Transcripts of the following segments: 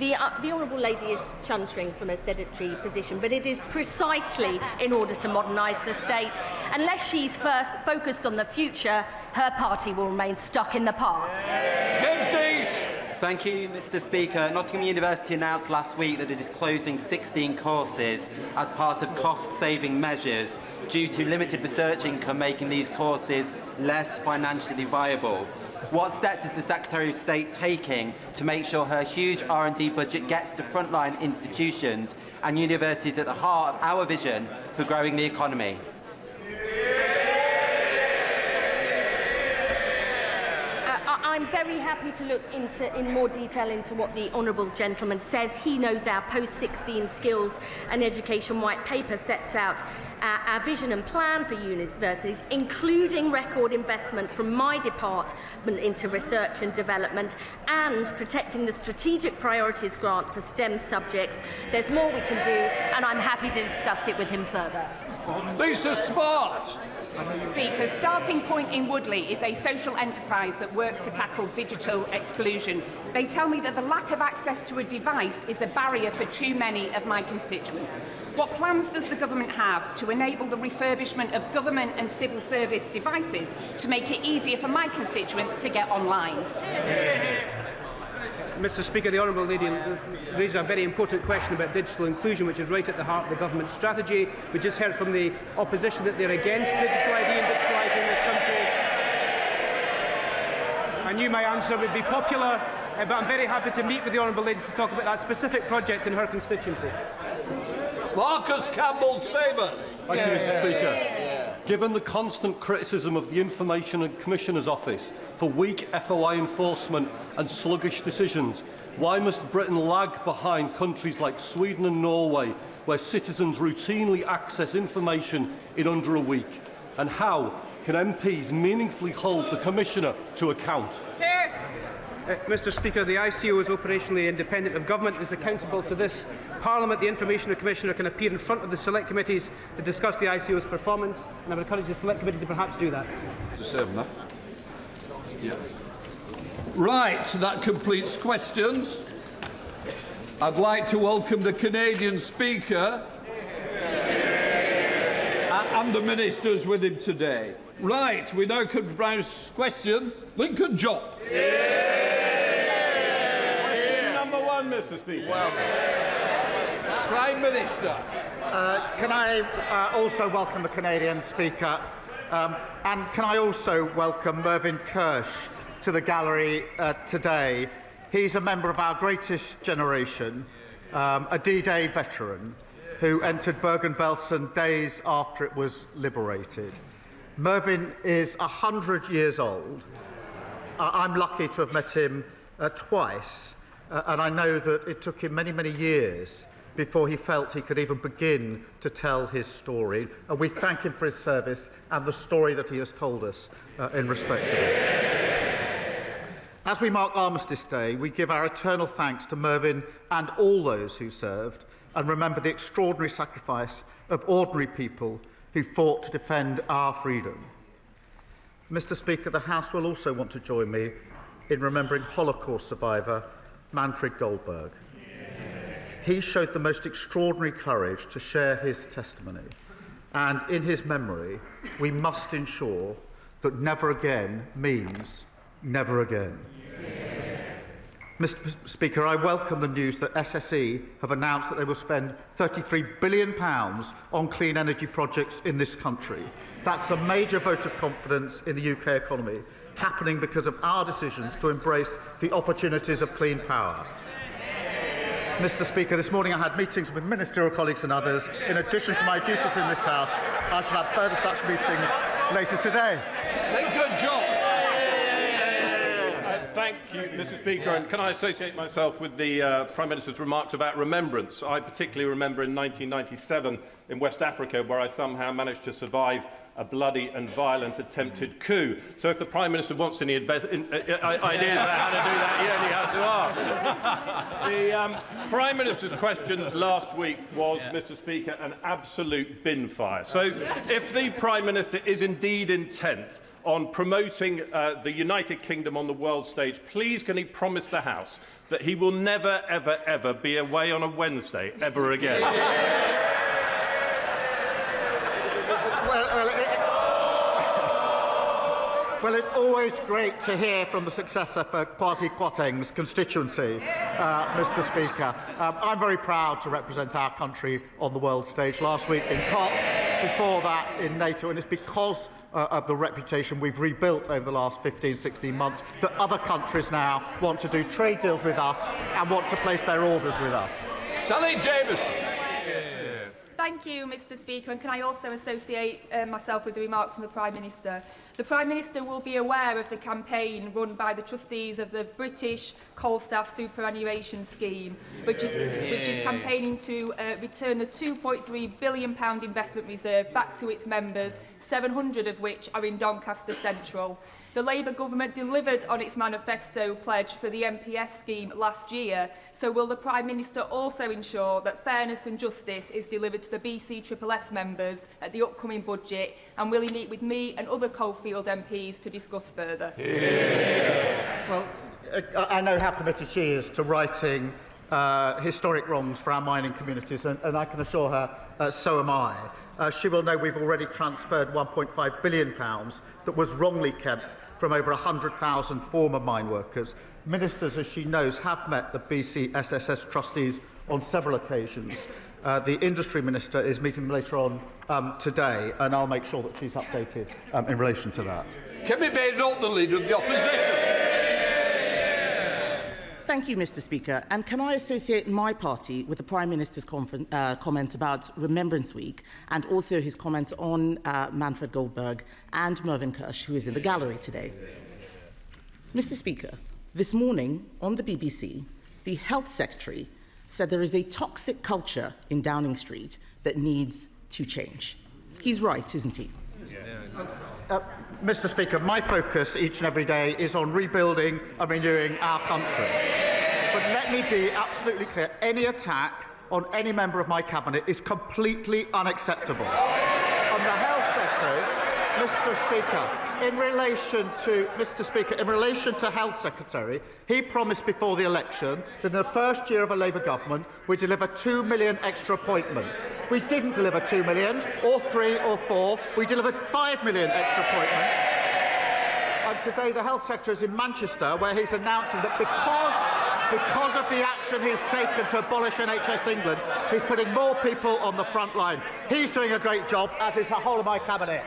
The Honourable Lady is chuntering from a sedentary position, but it is precisely in order to modernise the state. Unless she's first focused on the future, her party will remain stuck in the past. Thank you, Mr. Speaker. Nottingham University announced last week that it is closing 16 courses as part of cost-saving measures due to limited research income making these courses less financially viable. What steps is the Secretary of State taking to make sure her huge R&D budget gets to frontline institutions and universities at the heart of our vision for growing the economy? I'm very happy to look in more detail into what the Honourable Gentleman says. He knows our post-16 skills and education white paper sets out our vision and plan for universities, including record investment from my department into research and development and protecting the strategic priorities grant for STEM subjects. There's more we can do, and I'm happy to discuss it with him further. Lisa Smart. Speaker, Starting Point in Woodley is a social enterprise that works to tackle digital exclusion. They tell me that the lack of access to a device is a barrier for too many of my constituents. What plans does the government have to enable the refurbishment of government and civil service devices to make it easier for my constituents to get online? Mr. Speaker, the Honourable Lady raised a very important question about digital inclusion, which is right at the heart of the government's strategy. We just heard from the opposition that they're against digital ID and digitalising this country. I knew my answer would be popular, but I'm very happy to meet with the Honourable Lady to talk about that specific project in her constituency. Marcus Campbell-Savers. Thank you, Mr. Speaker. Given the constant criticism of the Information and Commissioner's Office for weak FOI enforcement and sluggish decisions, why must Britain lag behind countries like Sweden and Norway, where citizens routinely access information in under a week? And how can MPs meaningfully hold the Commissioner to account? Mr. Speaker, the ICO is operationally independent of government and is accountable to this Parliament. The Information Commissioner can appear in front of the select committees to discuss the ICO's performance, and I would encourage the select committee to perhaps do that. Right, that completes questions. I'd like to welcome the Canadian Speaker and the ministers with him today. Right, we now come to Brian's question. Lincoln John. Number one, Mr. Speaker. Prime Minister. Can I also welcome the Canadian Speaker, and can I also welcome Mervyn Kirsch to the gallery today. He's a member of our greatest generation, a D-Day veteran who entered Bergen-Belsen days after it was liberated. Mervyn is 100 years old. I'm lucky to have met him twice, and I know that it took him many, many years before he felt he could even begin to tell his story. And we thank him for his service and the story that he has told us in respect of it. As we mark Armistice Day, we give our eternal thanks to Mervyn and all those who served, and remember the extraordinary sacrifice of ordinary people who fought to defend our freedom. Mr. Speaker, the House will also want to join me in remembering Holocaust survivor Manfred Goldberg. He showed the most extraordinary courage to share his testimony, and in his memory, we must ensure that never again means never again. Mr. Speaker, I welcome the news that SSE have announced that they will spend £33 billion on clean energy projects in this country. That's a major vote of confidence in the UK economy, happening because of our decisions to embrace the opportunities of clean power. Mr. Speaker, this morning I had meetings with ministerial colleagues and others. In addition to my duties in this House, I shall have further such meetings later today. Good job. Thank you, Mr. Speaker. And can I associate myself with the Prime Minister's remarks about remembrance? I particularly remember in 1997 in West Africa, where I somehow managed to survive a bloody and violent attempted coup. So if the Prime Minister wants any ideas about how to do that, he only has to ask. The Prime Minister's questions last week was, Mr. Speaker, an absolute bin fire. So if the Prime Minister is indeed intent on promoting the United Kingdom on the world stage, please can he promise the House that he will never, ever, ever be away on a Wednesday ever again? Well, it's always great to hear from the successor for Kwasi Kwarteng's constituency, Mr. Speaker. I'm very proud to represent our country on the world stage. Last week in COP, before that in NATO, and it's because of the reputation we've rebuilt over the last 15, 16 months that other countries now want to do trade deals with us and want to place their orders with us. Sally Jamieson. Thank you, Mr. Speaker, and can I also associate myself with the remarks from the Prime Minister? The Prime Minister will be aware of the campaign run by the trustees of the British Coal Staff Superannuation Scheme, which is campaigning to return the £2.3 billion investment reserve back to its members, 700 of which are in Doncaster Central. The Labour government delivered on its manifesto pledge for the MPS scheme last year, so will the Prime Minister also ensure that fairness and justice is delivered to the BCSSS members at the upcoming budget, and will he meet with me and other Coalfield MPs to discuss further? Well, I know how committed she is to righting historic wrongs for our mining communities, and I can assure her so am I. She will know we've already transferred £1.5 billion that was wrongly kept from over 100,000 former mine workers. Ministers, as she knows, have met the BCSSS trustees on several occasions. The Industry Minister is meeting them later on today, and I'll make sure that she's updated in relation to that. Can be made not the Leader of the Opposition. Thank you, Mr. Speaker. And can I associate my party with the Prime Minister's comments about Remembrance Week and also his comments on Manfred Goldberg and Mervyn Kirsch, who is in the gallery today? Mr. Speaker, this morning on the BBC, the Health Secretary said there is a toxic culture in Downing Street that needs to change. He's right, isn't he? Mr. Speaker, my focus each and every day is on rebuilding and renewing our country. But let me be absolutely clear, any attack on any member of my cabinet is completely unacceptable. On the Health Secretary, Mr. Speaker, in relation to Health Secretary, he promised before the election that in the first year of a Labour government we'd deliver 2 million extra appointments. We didn't deliver 2 million, or 3 or 4. We delivered 5 million extra appointments. And today the Health Secretary is in Manchester, where he's announcing that because of the action he's taken to abolish NHS England, he's putting more people on the front line. He's doing a great job, as is the whole of my cabinet.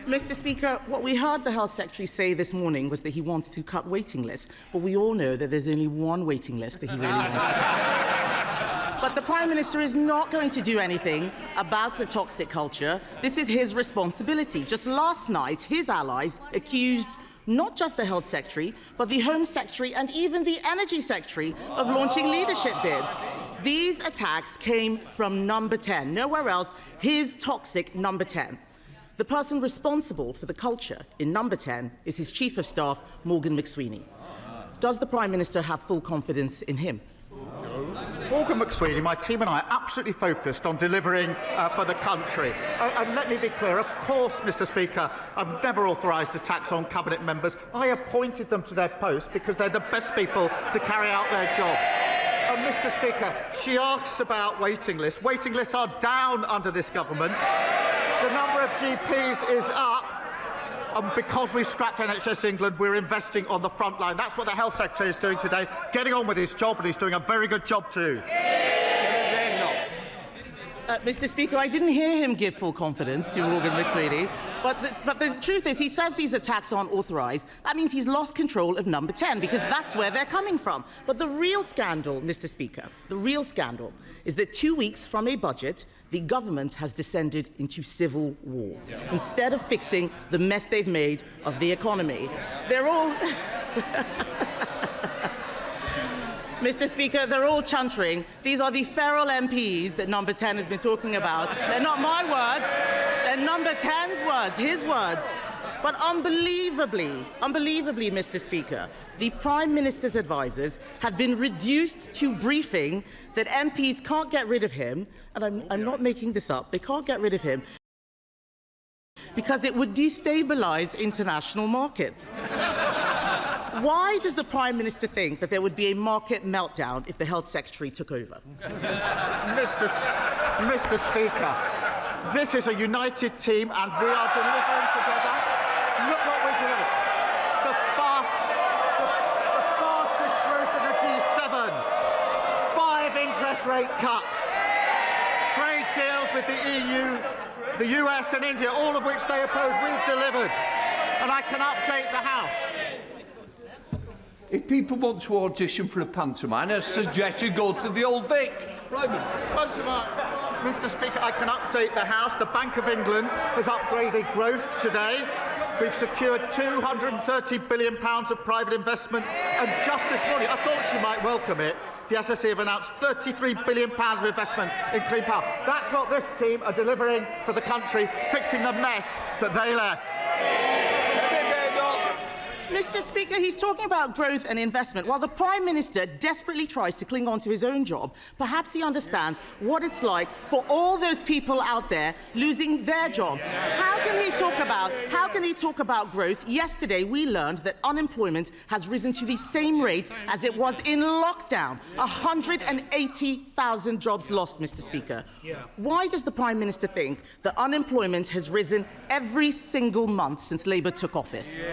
Mr. Speaker, what we heard the Health Secretary say this morning was that he wants to cut waiting lists, but we all know that there's only one waiting list that he really wants to cut. But the Prime Minister is not going to do anything about the toxic culture. This is his responsibility. Just last night, his allies accused not just the Health Secretary, but the Home Secretary and even the Energy Secretary of launching leadership bids. These attacks came from Number 10, nowhere else, his toxic Number 10. The person responsible for the culture in Number 10 is his Chief of Staff, Morgan McSweeney. Does the Prime Minister have full confidence in him? Morgan McSweeney, my team and I are absolutely focused on delivering for the country. And let me be clear, of course, Mr. Speaker, I've never authorised attacks on Cabinet members. I appointed them to their posts because they're the best people to carry out their jobs. Mr. Speaker, she asks about waiting lists. Waiting lists are down under this government. The number of GPs is up. Because we've scrapped NHS England, we're investing on the front line. That's what the Health Secretary is doing today, getting on with his job, and he's doing a very good job too. Mr. Speaker, I didn't hear him give full confidence to Morgan McSweeney, but the truth is he says these attacks aren't authorised. That means he's lost control of Number 10, because that's where they're coming from. But the real scandal, Mr. Speaker, the real scandal is that 2 weeks from a budget, the government has descended into civil war. Instead of fixing the mess they've made of the economy, they're all... Mr. Speaker, they're all chuntering. These are the feral MPs that Number 10 has been talking about. They're not my words. They're Number 10's words, his words. But unbelievably, Mr. Speaker, the Prime Minister's advisers have been reduced to briefing that MPs can't get rid of him, and I'm not making this up, they can't get rid of him because it would destabilise international markets. Why does the Prime Minister think that there would be a market meltdown if the Health Secretary took over? Mr. Speaker, this is a united team and we are delivering together. Look what we're doing. The fastest growth in the G7. 5 interest rate cuts. Trade deals with the EU, the US and India, all of which they oppose, we've delivered. And I can update the House. If people want to audition for a pantomime, I suggest you go to the Old Vic. Pantomime. Mr. Speaker, I can update the House. The Bank of England has upgraded growth today. We've secured £230 billion of private investment. And just this morning, I thought she might welcome it, the SSE have announced £33 billion of investment in clean power. That's what this team are delivering for the country, fixing the mess that they left. Mr. Speaker, he's talking about growth and investment. While the Prime Minister desperately tries to cling on to his own job, perhaps he understands what it's like for all those people out there losing their jobs. How can he talk about growth? Yesterday, we learned that unemployment has risen to the same rate as it was in lockdown. 180,000 jobs lost, Mr. Speaker. Why does the Prime Minister think that unemployment has risen every single month since Labour took office?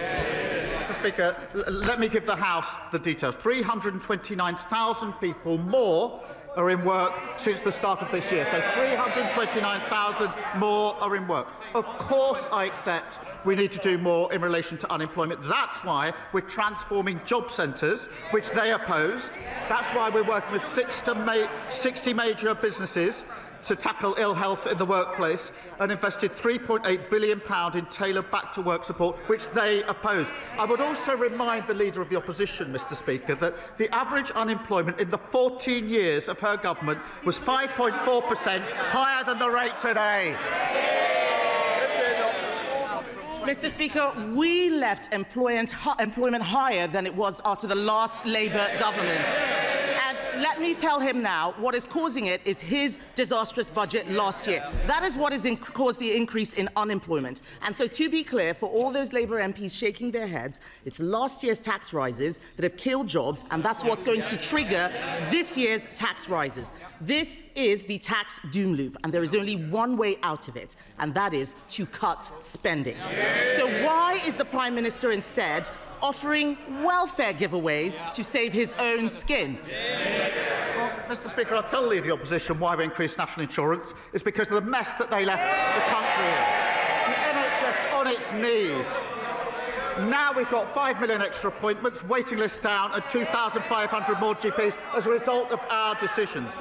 Mr. Speaker, let me give the House the details. 329,000 people more are in work since the start of this year. So 329,000 more are in work. Of course, I accept we need to do more in relation to unemployment. That's why we're transforming job centres, which they opposed. That's why we're working with 60 major businesses to tackle ill health in the workplace and invested £3.8 billion in tailored back-to-work support, which they opposed. I would also remind the Leader of the Opposition, Mr. Speaker, that the average unemployment in the 14 years of her government was 5.4%, higher than the rate today. Mr. Speaker, we left employment higher than it was after the last Labour government. Let me tell him now, what is causing it is his disastrous budget last year. That is what has caused the increase in unemployment. And so, to be clear, for all those Labour MPs shaking their heads, it's last year's tax rises that have killed jobs, and that's what's going to trigger this year's tax rises. This is the tax doom loop, and there is only one way out of it, and that is to cut spending. So why is the Prime Minister instead offering welfare giveaways to save his own skin? Well, Mr. Speaker, I'll tell the Opposition why we increased national insurance. It's because of the mess that they left the country in. The NHS on its knees. Now we've got 5 million extra appointments, waiting lists down, and 2,500 more GPs as a result of our decisions.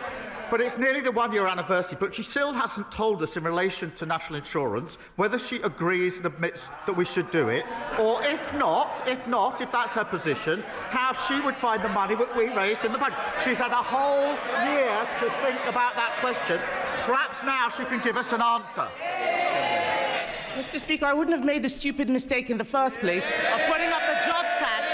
But it's nearly the one-year anniversary, but she still hasn't told us in relation to national insurance whether she agrees and admits that we should do it, or if that's her position, how she would find the money that we raised in the budget. She's had a whole year to think about that question. Perhaps now she can give us an answer. Mr. Speaker, I wouldn't have made the stupid mistake in the first place of putting up the jobs tax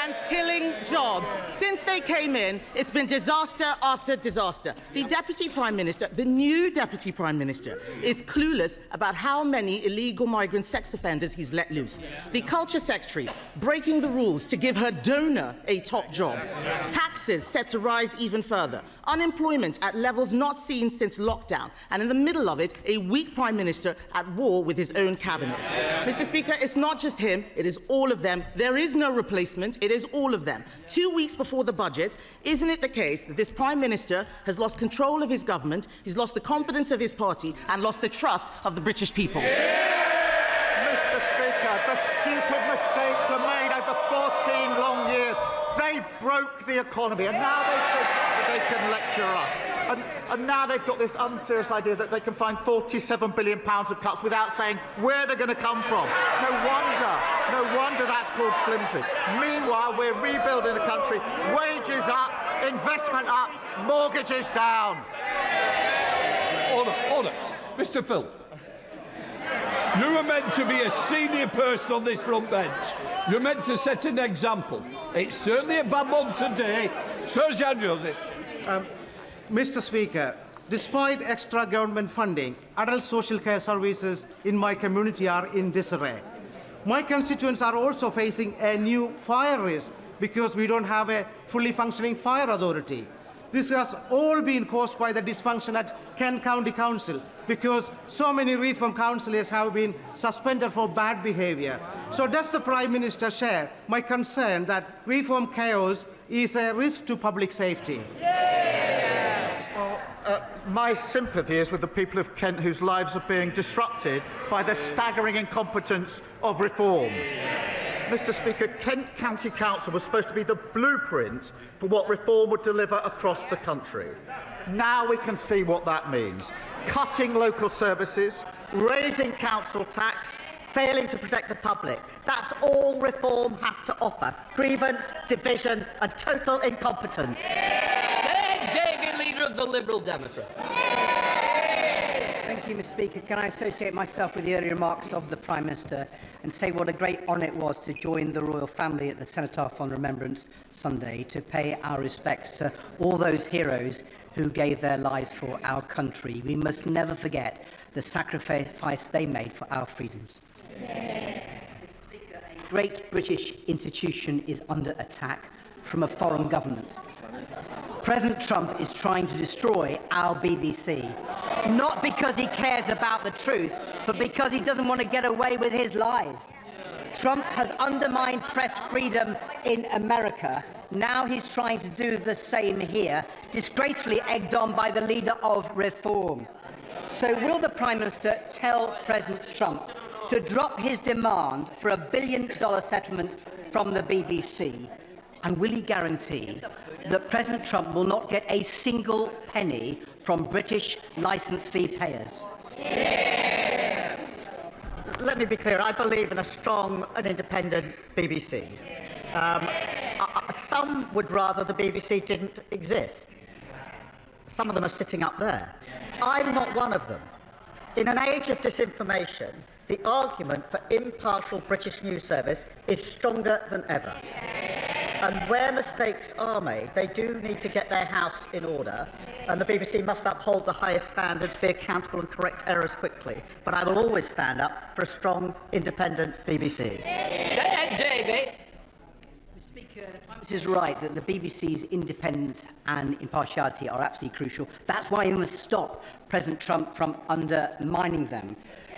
and killing jobs. Since they came in, it's been disaster after disaster. The Deputy Prime Minister, the new Deputy Prime Minister, is clueless about how many illegal migrant sex offenders he's let loose. The Culture Secretary breaking the rules to give her donor a top job. Taxes set to rise even further. Unemployment at levels not seen since lockdown. And in the middle of it, a weak Prime Minister at war with his own cabinet. Mr. Speaker, it's not just him, it is all of them. There is no replacement, it is all of them. 2 weeks before the budget, isn't it the case that this Prime Minister has lost control of his government, he's lost the confidence of his party, and lost the trust of the British people? Mr. Speaker, the stupid mistakes were made over 14 long years. They broke the economy, and now they think that they can lecture us. And now they've got this unserious idea that they can find £47 billion of cuts without saying where they're going to come from. No wonder that's called flimsy. Meanwhile, we're rebuilding the country. Wages up, investment up, mortgages down. Order. Mr. Phil. You are meant to be a senior person on this front bench. You're meant to set an example. It's certainly a bad one today. Sir Joseph. Mr. Speaker, despite extra government funding, adult social care services in my community are in disarray. My constituents are also facing a new fire risk because we don't have a fully functioning fire authority. This has all been caused by the dysfunction at Kent County Council because so many reform councillors have been suspended for bad behaviour. So does the Prime Minister share my concern that reform chaos is a risk to public safety? My sympathy is with the people of Kent whose lives are being disrupted by the staggering incompetence of reform. Mr. Speaker, Kent County Council was supposed to be the blueprint for what reform would deliver across the country. Now we can see what that means. Cutting local services, raising council tax, failing to protect the public. That's all reform have to offer. Grievance, division and total incompetence. Ted Davey, Leader of the Liberal Democrats. Thank you, Mr. Speaker. Can I associate myself with the earlier remarks of the Prime Minister and say what a great honour it was to join the royal family at the Cenotaph on Remembrance Sunday to pay our respects to all those heroes who gave their lives for our country. We must never forget the sacrifice they made for our freedoms. Mr. Speaker, a great British institution is under attack from a foreign government. President Trump is trying to destroy our BBC, not because he cares about the truth, but because he doesn't want to get away with his lies. Trump has undermined press freedom in America. Now he's trying to do the same here, disgracefully egged on by the leader of reform. So will the Prime Minister tell President Trump to drop his demand for $1 billion settlement from the BBC? And will he guarantee that President Trump will not get a single penny from British licence fee payers? Let me be clear. I believe in a strong and independent BBC. Some would rather the BBC didn't exist. Some of them are sitting up there. I'm not one of them. In an age of disinformation, the argument for impartial British news service is stronger than ever. And where mistakes are made, they do need to get their house in order, and the BBC must uphold the highest standards, be accountable and correct errors quickly. But I will always stand up for a strong, independent BBC. David. Mr. Speaker, the Prime Minister is right that the BBC's independence and impartiality are absolutely crucial. That's why we must stop President Trump from undermining them.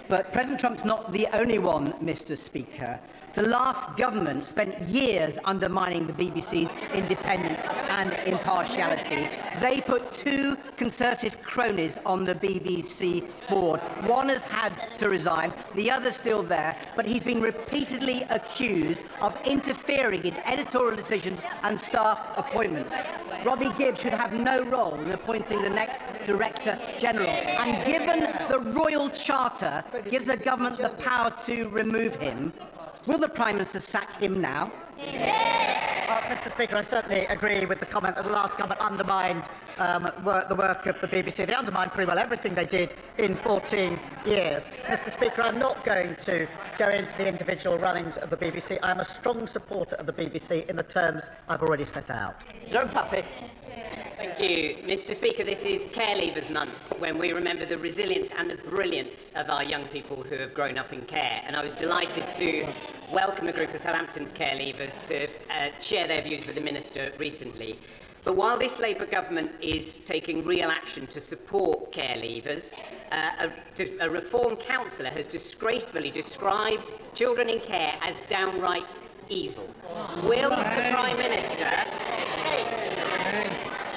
But President Trump's not the only one, Mr. Speaker. The last government spent years undermining the BBC's independence and impartiality. They put 2 Conservative cronies on the BBC board. One has had to resign, the other's still there, but he's been repeatedly accused of interfering in editorial decisions and staff appointments. Robbie Gibbs should have no role in appointing the next Director General. And given the Royal Charter gives the government the power to remove him, will the Prime Minister sack him now? Mr. Speaker, I certainly agree with the comment that the last government undermined the work of the BBC. They undermined pretty well everything they did in 14 years. Mr. Speaker, I'm not going to go into the individual runnings of the BBC. I'm a strong supporter of the BBC in the terms I've already set out. John Puffy. Thank you. Mr. Speaker, this is Care Leavers Month, when we remember the resilience and the brilliance of our young people who have grown up in care. And I was delighted to welcome a group of Southampton's care leavers to share their views with the Minister recently. But while this Labour government is taking real action to support care leavers, a Reform councillor has disgracefully described children in care as downright evil. Will the Prime Minister...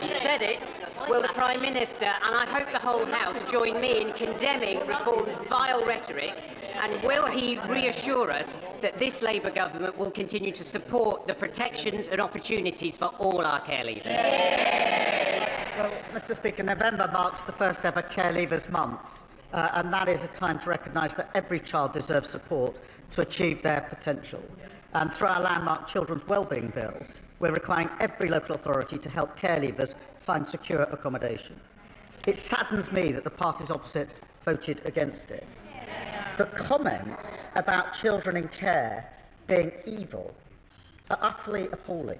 He said it. Will the Prime Minister, and I hope the whole House, join me in condemning Reform's vile rhetoric, and will he reassure us that this Labour government will continue to support the protections and opportunities for all our care leavers? Well, Mr. Speaker, November marks the first ever Care Leavers Month, and that is a time to recognise that every child deserves support to achieve their potential. And through our landmark Children's Wellbeing Bill, we're requiring every local authority to help care leavers find secure accommodation. It saddens me that the parties opposite voted against it. The comments about children in care being evil are utterly appalling.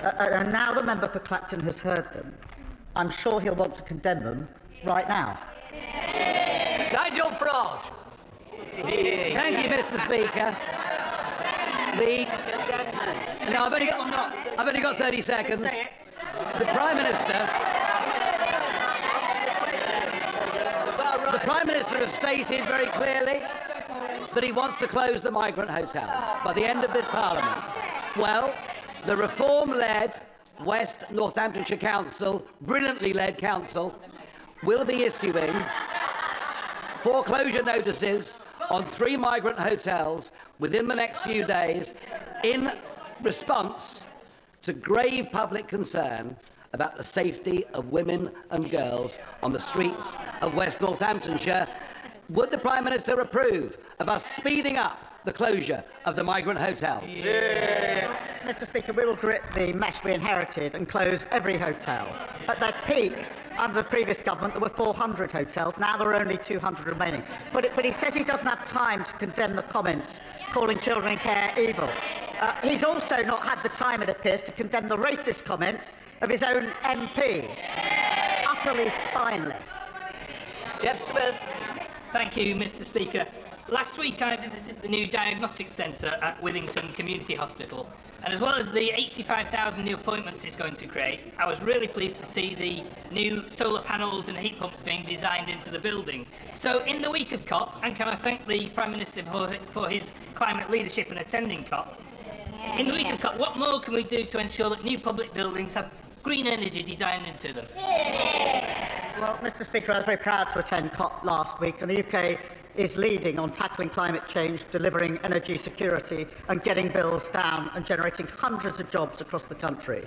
And now the member for Clacton has heard them. I'm sure he'll want to condemn them right now. Nigel Farage. Thank you, Mr. Speaker. No, I've only got 30 seconds. The Prime Minister has stated very clearly that he wants to close the migrant hotels by the end of this Parliament. Well, the reform-led West Northamptonshire Council, brilliantly led council, will be issuing foreclosure notices on 3 migrant hotels within the next few days in response to grave public concern about the safety of women and girls on the streets of West Northamptonshire. Would the Prime Minister approve of us speeding up the closure of the migrant hotels? Mr. Speaker, we will correct the mess we inherited and close every hotel. At their peak, under the previous government, there were 400 hotels. Now there are only 200 remaining. But he says he doesn't have time to condemn the comments calling children in care evil. He's also not had the time, it appears, to condemn the racist comments of his own MP. Utterly spineless. Jeff Smith. Thank you, Mr. Speaker. Last week I visited the new diagnostic centre at Withington Community Hospital, and as well as the 85,000 new appointments it's going to create, I was really pleased to see the new solar panels and heat pumps being designed into the building. So in the week of COP, and can I thank the Prime Minister for his climate leadership and attending COP, in the week of COP, what more can we do to ensure that new public buildings have green energy designed into them? Well, Mr. Speaker, I was very proud to attend COP last week, and the UK is leading on tackling climate change, delivering energy security and getting bills down and generating hundreds of jobs across the country.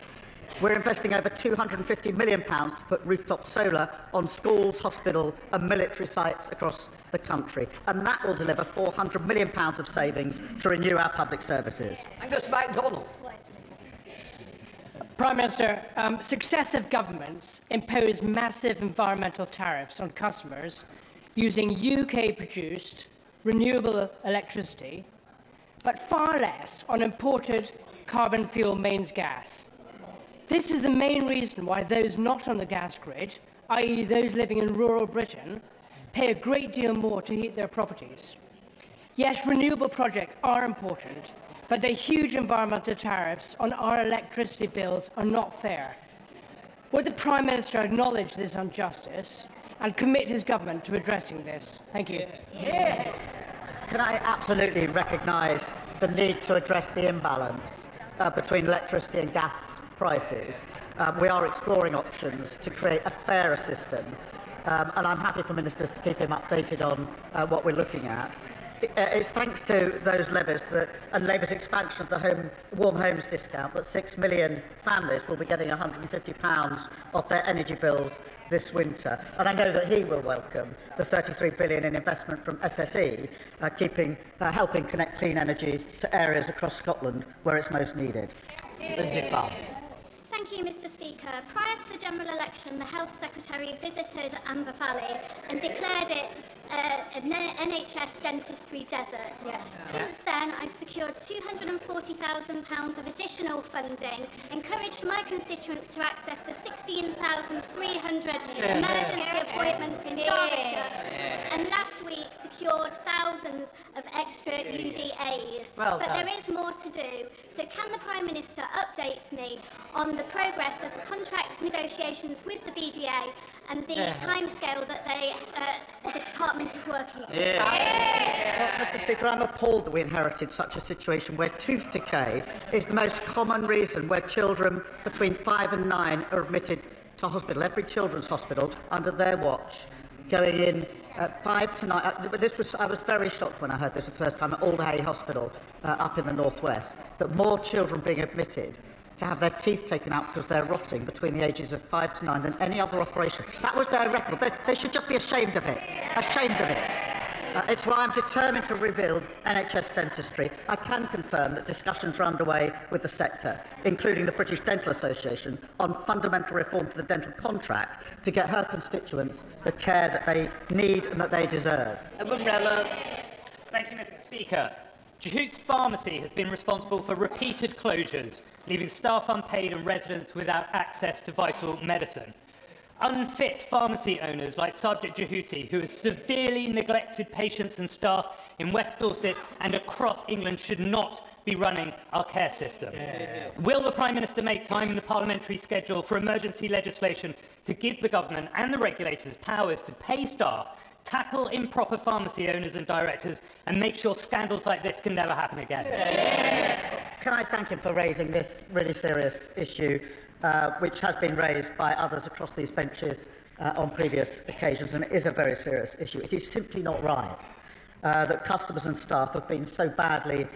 We're investing over £250 million to put rooftop solar on schools, hospitals and military sites across the country, and that will deliver £400 million of savings to renew our public services. Angus MacDonald. Prime Minister, successive governments impose massive environmental tariffs on customers using UK-produced renewable electricity, but far less on imported carbon fuel mains gas. This is the main reason why those not on the gas grid, i.e. those living in rural Britain, pay a great deal more to heat their properties. Yes, renewable projects are important, but the huge environmental tariffs on our electricity bills are not fair. Would the Prime Minister acknowledge this injustice and commit his government to addressing this? Thank you. Can I absolutely recognise the need to address the imbalance between electricity and gas prices? We are exploring options to create a fairer system, and I'm happy for ministers to keep him updated on what we're looking at. It's thanks to those levies and Labour's expansion of the warm homes discount that 6 million families will be getting £150 off their energy bills this winter. And I know that he will welcome the £33 billion in investment from SSE, helping connect clean energy to areas across Scotland where it's most needed. Lindsay Clark. Thank you, Mr. Speaker. Prior to the general election, the Health Secretary visited Amber Valley and declared it an NHS dentistry desert. Since then, I've secured £240,000 of additional funding, encouraged my constituents to access the 16,300 emergency appointments in Derbyshire, and last week secured thousands of extra UDAs. But there is more to do. So can the Prime Minister update me on the progress of contract negotiations with the BDA and the timescale that the department is working to? Well, Mr. Speaker, I'm appalled that we inherited such a situation where tooth decay is the most common reason where children between 5 and 9 are admitted to hospital. Every children's hospital under their watch, going in 5 to 9. I was very shocked when I heard this the first time at Alderhay Hospital up in the northwest, that more children being admitted to have their teeth taken out because they're rotting between the ages of 5 to 9 than any other operation. That was their record. They should just be ashamed of it. Ashamed of it. It's why I'm determined to rebuild NHS dentistry. I can confirm that discussions are underway with the sector, including the British Dental Association, on fundamental reform to the dental contract to get her constituents the care that they need and that they deserve. Thank you, Mr. Speaker. Jehoot's Pharmacy has been responsible for repeated closures, leaving staff unpaid and residents without access to vital medicine. Unfit pharmacy owners like Sajid Jahuti, who has severely neglected patients and staff in West Dorset and across England, should not be running our care system. Will the Prime Minister make time in the parliamentary schedule for emergency legislation to give the government and the regulators powers to pay staff, tackle improper pharmacy owners and directors, and make sure scandals like this can never happen again? Can I thank him for raising this really serious issue, which has been raised by others across these benches on previous occasions, and it is a very serious issue. It is simply not right that customers and staff have been so badly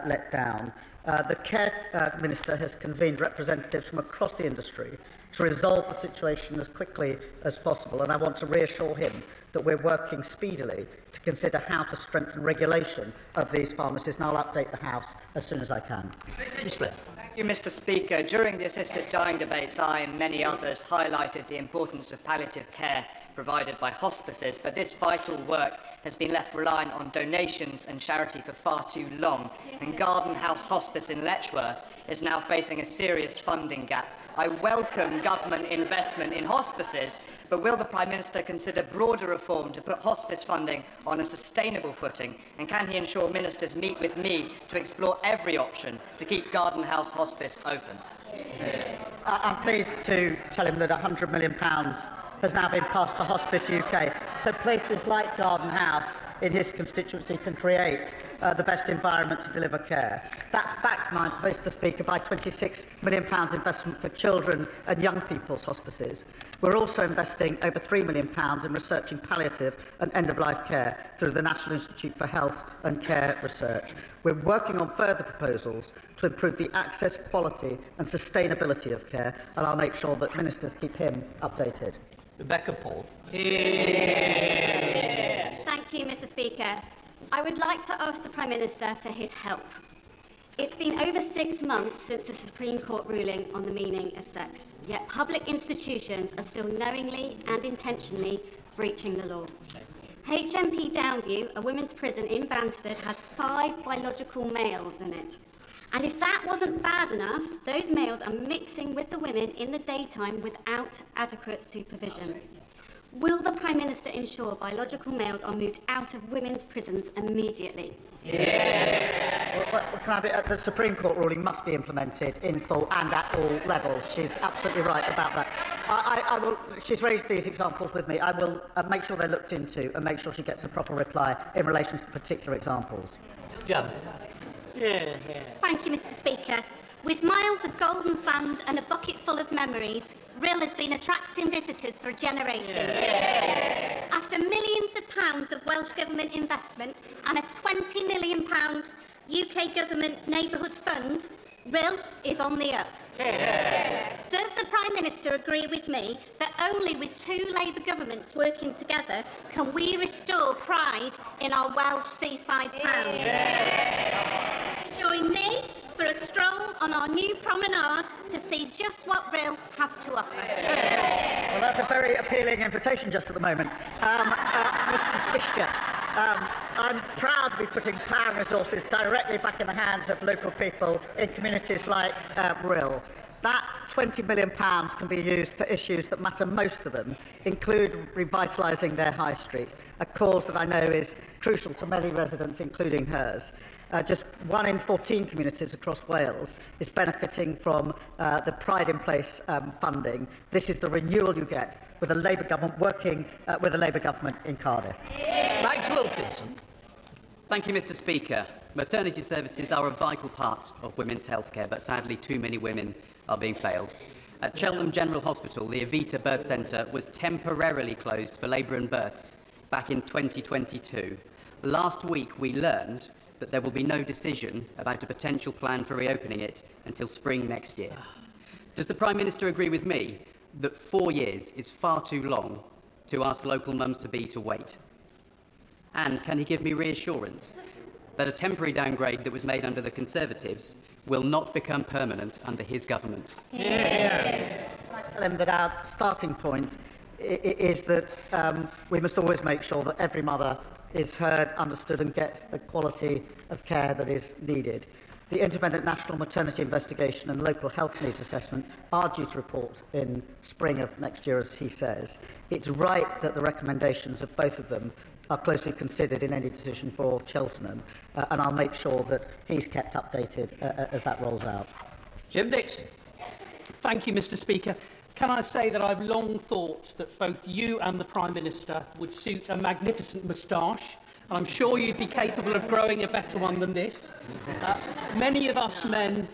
let down. The Care Minister has convened representatives from across the industry to resolve the situation as quickly as possible, and I want to reassure him that we're working speedily to consider how to strengthen regulation of these pharmacies, and I'll update the House as soon as I can. Thank you, Mr. Speaker. During the assisted dying debates, I and many others highlighted the importance of palliative care provided by hospices, but this vital work has been left reliant on donations and charity for far too long, and Garden House Hospice in Letchworth is now facing a serious funding gap. I welcome government investment in hospices, but will the Prime Minister consider broader reform to put hospice funding on a sustainable footing? And can he ensure ministers meet with me to explore every option to keep Garden House Hospice open? I'm pleased to tell him that £100 million has now been passed to Hospice UK, so places like Garden House in his constituency can create the best environment to deliver care. That's backed, Mr. Speaker, by £26 million investment for children and young people's hospices. We're also investing over £3 million in researching palliative and end-of-life care through the National Institute for Health and Care Research. We're working on further proposals to improve the access, quality and sustainability of care, and I'll make sure that ministers keep him updated. Rebecca Paul. Thank you, Mr. Speaker. I would like to ask the Prime Minister for his help. It's been over 6 months since the Supreme Court ruling on the meaning of sex, yet public institutions are still knowingly and intentionally breaching the law. HMP Downview, a women's prison in Banstead, has 5 biological males in it. And if that wasn't bad enough, those males are mixing with the women in the daytime without adequate supervision. Will the Prime Minister ensure biological males are moved out of women's prisons immediately? The Supreme Court ruling must be implemented in full and at all levels. She's absolutely right about that. She's raised these examples with me. I will make sure they're looked into and make sure she gets a proper reply in relation to particular examples. Thank you, Mr. Speaker. With miles of golden sand and a bucket full of memories, Rhyl has been attracting visitors for generations. After millions of pounds of Welsh Government investment and a £20 million UK Government Neighbourhood Fund, Rhyl is on the up. Does the Prime Minister agree with me that only with 2 Labour governments working together can we restore pride in our Welsh seaside towns? Join me for a stroll on our new promenade to see just what Rhyl has to offer. Well, that's a very appealing invitation just at the moment. Mr. Speaker, I'm proud to be putting power and resources directly back in the hands of local people in communities like Rhyl. That £20 million can be used for issues that matter most to them, include revitalising their high street, a cause that I know is crucial to many residents, including hers. Just 1 in 14 communities across Wales is benefiting from the Pride in Place funding. This is the renewal you get with a Labour government working with a Labour government in Cardiff. Max Wilkinson. Thank you, Mr. Speaker. Maternity services are a vital part of women's healthcare, but sadly too many women are being failed. At Cheltenham General Hospital, the Evita Birth Centre was temporarily closed for labour and births back in 2022. Last week, we learned that there will be no decision about a potential plan for reopening it until spring next year. Does the Prime Minister agree with me that 4 years is far too long to ask local mums-to-be to wait? And can he give me reassurance that a temporary downgrade that was made under the Conservatives will not become permanent under his government? I tell him that our starting point is that we must always make sure that every mother is heard, understood and gets the quality of care that is needed. the Independent National Maternity Investigation and Local Health Needs Assessment are due to report in spring of next year, as he says. It's right that the recommendations of both of them are closely considered in any decision for Cheltenham, and I'll make sure that he's kept updated as that rolls out. Jim Dixon. Thank you, Mr. Speaker. Can I say that I've long thought that both you and the Prime Minister would suit a magnificent moustache, and I'm sure you'd be capable of growing a better one than this. Many of us men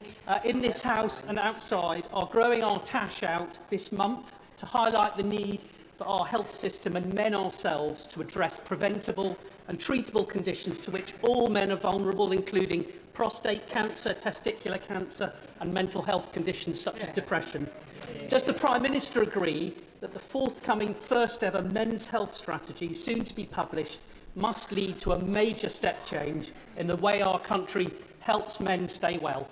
in this House and outside are growing our tash out this month to highlight the need for our health system and men ourselves to address preventable and treatable conditions to which all men are vulnerable, including prostate cancer, testicular cancer and mental health conditions such as depression. Does the Prime Minister agree that the forthcoming first ever men's health strategy, soon to be published, must lead to a major step change in the way our country helps men stay well?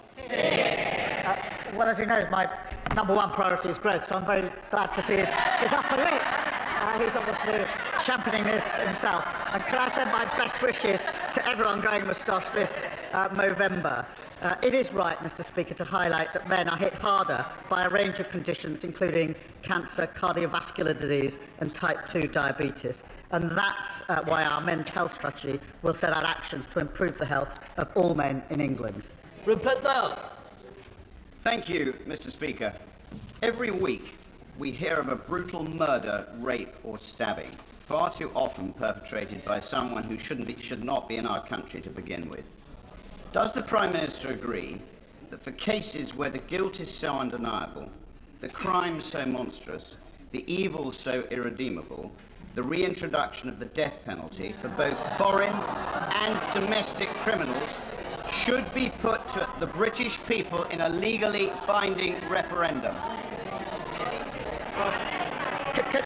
Well, as he knows, my #1 priority is growth, so I'm very glad to see his upper lip. He's obviously championing this himself. And can I send my best wishes to everyone growing moustache this November? It is right, Mr. Speaker, to highlight that men are hit harder by a range of conditions, including cancer, cardiovascular disease and type 2 diabetes. And that's why our men's health strategy will set out actions to improve the health of all men in England. Rupert Bell. Thank you, Mr. Speaker. Every week we hear of a brutal murder, rape or stabbing, far too often perpetrated by someone who should not be in our country to begin with. Does the Prime Minister agree that for cases where the guilt is so undeniable, the crime so monstrous, the evil so irredeemable, the reintroduction of the death penalty for both foreign and domestic criminals should be put to the British people in a legally binding referendum?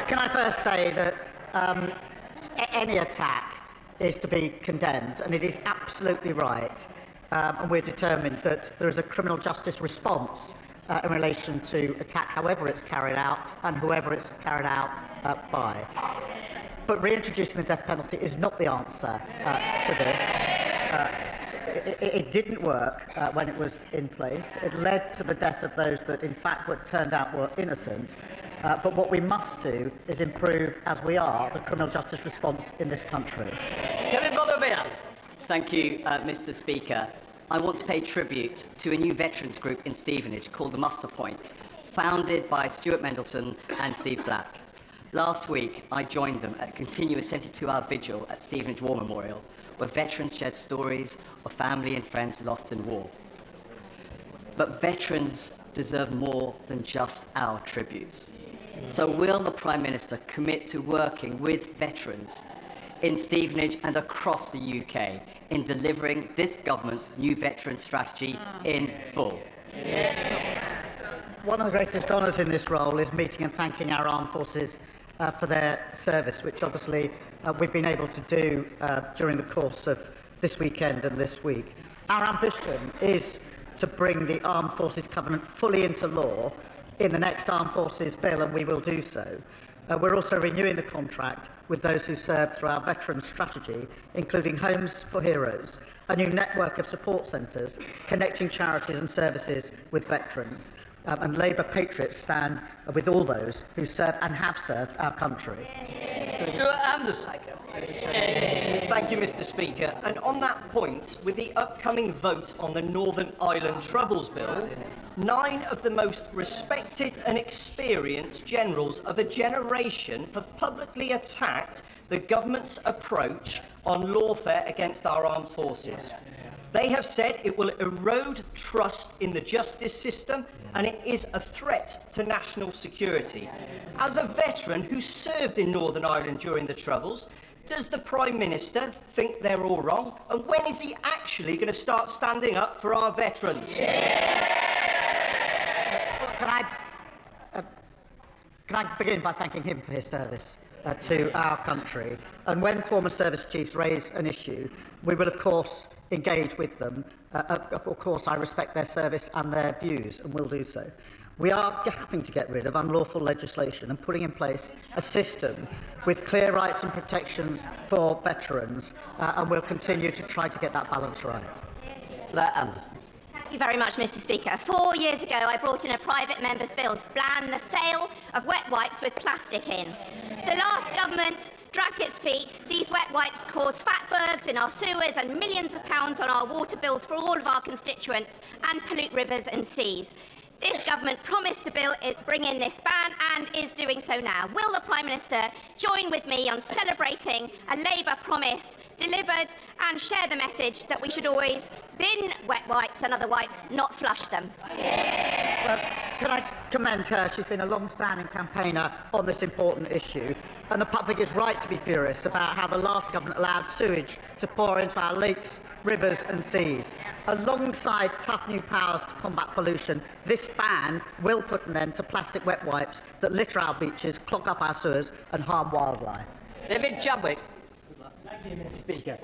Can I first say that any attack is to be condemned, and it is absolutely right, and we're determined that there is a criminal justice response in relation to attack, however it's carried out and whoever it's carried out by. But reintroducing the death penalty is not the answer to this. It didn't work when it was in place. It led to the death of those that, in fact, turned out were innocent. But what we must do is improve, as we are, the criminal justice response in this country. Thank you, Mr. Speaker. I want to pay tribute to a new veterans group in Stevenage called the Muster Point, founded by Stuart Mendelsohn and Steve Black. Last week, I joined them at a continuous 72-hour vigil at Stevenage War Memorial, where veterans shared stories of family and friends lost in war. But veterans deserve more than just our tributes. So will the Prime Minister commit to working with veterans in Stevenage and across the UK in delivering this government's new veteran strategy in full? One of the greatest honours in this role is meeting and thanking our armed forces for their service, which obviously we've been able to do during the course of this weekend and this week. Our ambition is to bring the Armed Forces Covenant fully into law in the next Armed Forces Bill, and we will do so. We're also renewing the contract with those who serve through our veterans strategy, including Homes for Heroes, a new network of support centres connecting charities and services with veterans. And Labour patriots stand with all those who serve and have served our country. Stuart Anderson. Thank you, Mr. Speaker. And on that point, with the upcoming vote on the Northern Ireland Troubles Bill, 9 of the most respected and experienced generals of a generation have publicly attacked the government's approach on lawfare against our armed forces. They have said it will erode trust in the justice system and it is a threat to national security. As a veteran who served in Northern Ireland during the Troubles, does the Prime Minister think they're all wrong? And when is he actually going to start standing up for our veterans? Can I begin by thanking him for his service to our country? And when former service chiefs raise an issue, we will, of course, engage with them. Of course, I respect their service and their views, and will do so. We are having to get rid of unlawful legislation and putting in place a system with clear rights and protections for veterans, and we'll continue to try to get that balance right. Claire Anderson. you very much, Mr. Speaker. 4 years ago, I brought in a private member's bill to ban the sale of wet wipes with plastic in. The last government dragged its feet. These wet wipes cause fatbergs in our sewers and millions of pounds on our water bills for all of our constituents and pollute rivers and seas. This government promised to bring in this ban and is doing so now. Will the Prime Minister join with me on celebrating a Labour promise delivered and share the message that we should always bin wet wipes and other wipes, not flush them? Well, can I commend her? She's been a long-standing campaigner on this important issue, and the public is right to be furious about how the last government allowed sewage to pour into our lakes, rivers and seas. Alongside tough new powers to combat pollution, this ban will put an end to plastic wet wipes that litter our beaches, clog up our sewers and harm wildlife. David Chadwick. Thank you, Mr. Speaker.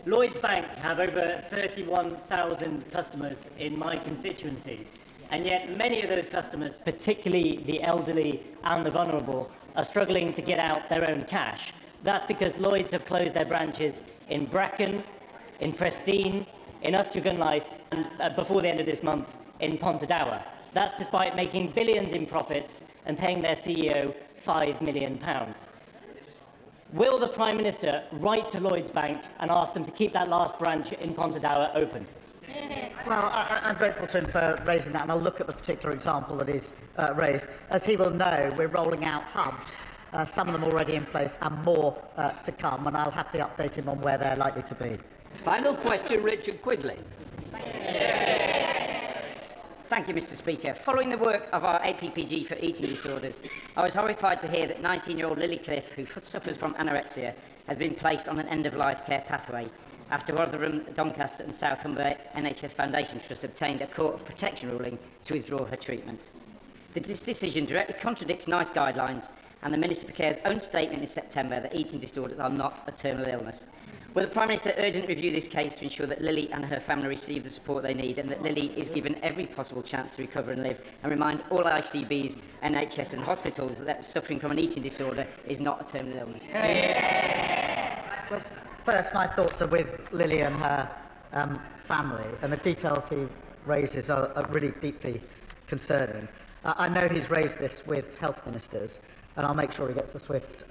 Lloyds Bank have over 31,000 customers in my constituency, and yet many of those customers, particularly the elderly and the vulnerable, are struggling to get out their own cash. That's because Lloyds have closed their branches in Brecon, in Prestine, in Ustraghan-Lice, and before the end of this month, in Pontedower. That's despite making billions in profits and paying their CEO £5 million. Will the Prime Minister write to Lloyds Bank and ask them to keep that last branch in Pontedower open? Well, I'm grateful to him for raising that, and I'll look at the particular example that is raised. As he will know, we're rolling out hubs, some of them already in place and more to come, and I'll happily update him on where they're likely to be. Final question, Richard Quigley. Thank you, Mr. Speaker. Following the work of our APPG for eating disorders, I was horrified to hear that 19-year-old Lily Cliff, who suffers from anorexia, has been placed on an end-of-life care pathway after Rotherham, Doncaster and South Humber NHS Foundation Trust obtained a Court of Protection ruling to withdraw her treatment. This decision directly contradicts NICE guidelines and the Minister for Care's own statement in September that eating disorders are not a terminal illness. Will the Prime Minister urgently review this case to ensure that Lily and her family receive the support they need and that Lily is given every possible chance to recover and live, and remind all ICBs, NHS and hospitals that suffering from an eating disorder is not a terminal illness? Well, first, my thoughts are with Lily and her family, and the details he raises are really deeply concerning. I know he's raised this with health ministers, and I'll make sure he gets a swift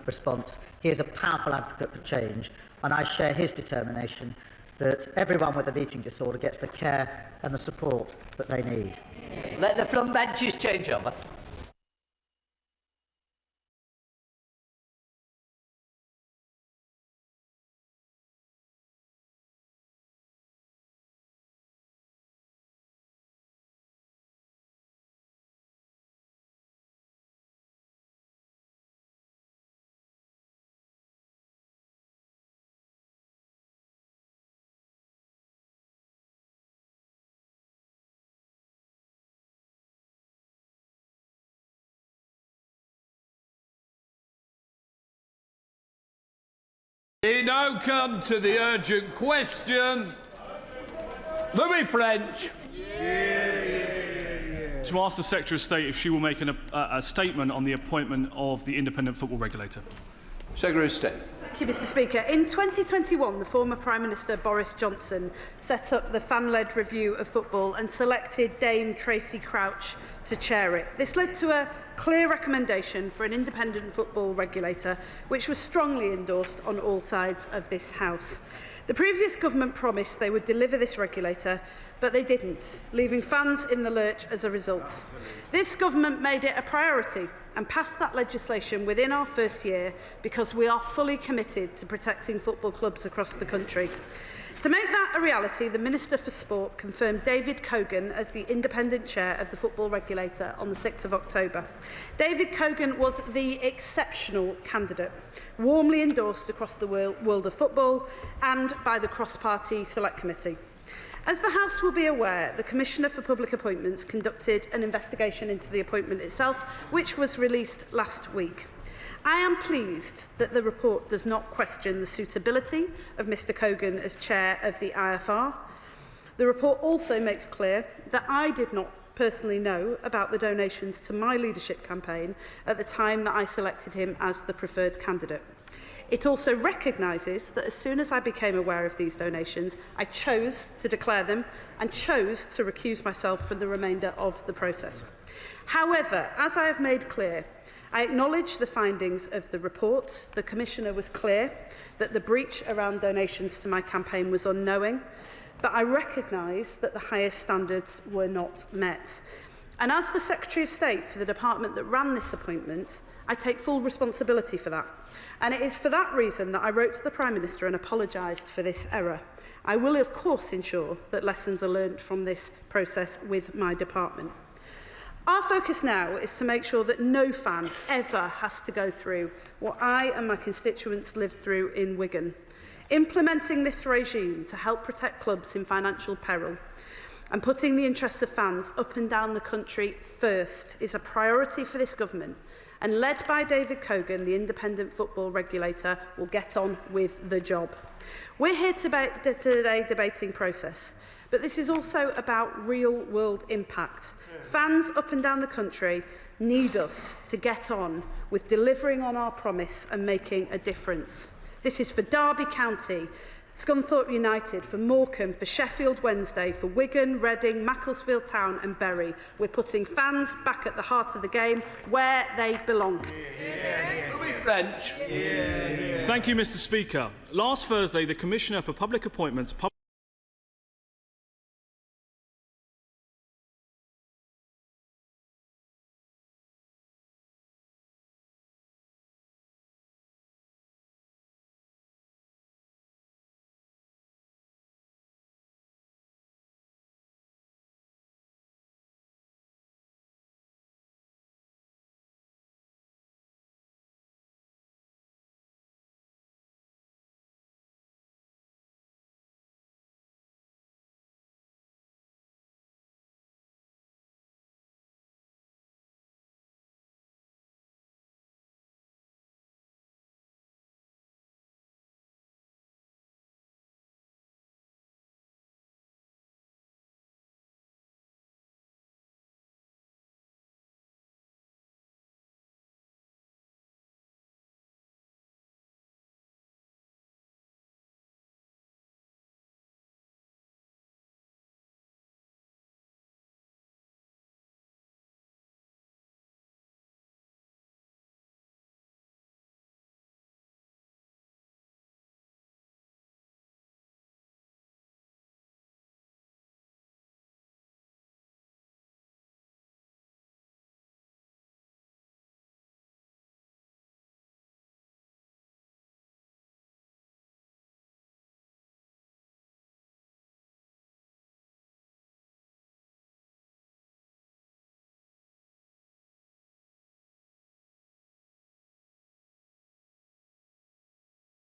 response. He is a powerful advocate for change, and I share his determination that everyone with an eating disorder gets the care and the support that they need. Let the front benches change over. We now come to the urgent question. Louis French. To ask the Secretary of State if she will make a statement on the appointment of the independent football regulator. Secretary of State. Thank you, Mr. Speaker. In 2021, the former Prime Minister Boris Johnson set up the fan-led review of football and selected Dame Tracy Crouch to chair it. This led to a clear recommendation for an independent football regulator, which was strongly endorsed on all sides of this House. The previous government promised they would deliver this regulator, but they didn't, leaving fans in the lurch as a result. This government made it a priority and passed that legislation within our first year because we are fully committed to protecting football clubs across the country. To make that a reality, the Minister for Sport confirmed David Cogan as the independent chair of the football regulator on the 6th of October. David Cogan was the exceptional candidate, warmly endorsed across the world of football and by the cross-party select committee. As the House will be aware, the Commissioner for Public Appointments conducted an investigation into the appointment itself, which was released last week. I am pleased that the report does not question the suitability of Mr Cogan as chair of the IFR. The report also makes clear that I did not personally know about the donations to my leadership campaign at the time that I selected him as the preferred candidate. It also recognises that as soon as I became aware of these donations, I chose to declare them and chose to recuse myself from the remainder of the process. However, as I have made clear, I acknowledge the findings of the report. The Commissioner was clear that the breach around donations to my campaign was unknowing, but I recognise that the highest standards were not met. And as the Secretary of State for the department that ran this appointment, I take full responsibility for that. And it is for that reason that I wrote to the Prime Minister and apologised for this error. I will, of course, ensure that lessons are learned from this process with my department. Our focus now is to make sure that no fan ever has to go through what I and my constituents lived through in Wigan. Implementing this regime to help protect clubs in financial peril and putting the interests of fans up and down the country first is a priority for this government, and led by David Cogan, the independent football regulator, will get on with the job. We're here today debating process, but this is also about real-world impact. Fans up and down the country need us to get on with delivering on our promise and making a difference. This is for Derby County, Scunthorpe United, for Morecambe, for Sheffield Wednesday, for Wigan, Reading, Macclesfield Town and Bury. We're putting fans back at the heart of the game, where they belong. Thank you, Mr. Speaker. Last Thursday, the Commissioner for Public Appointments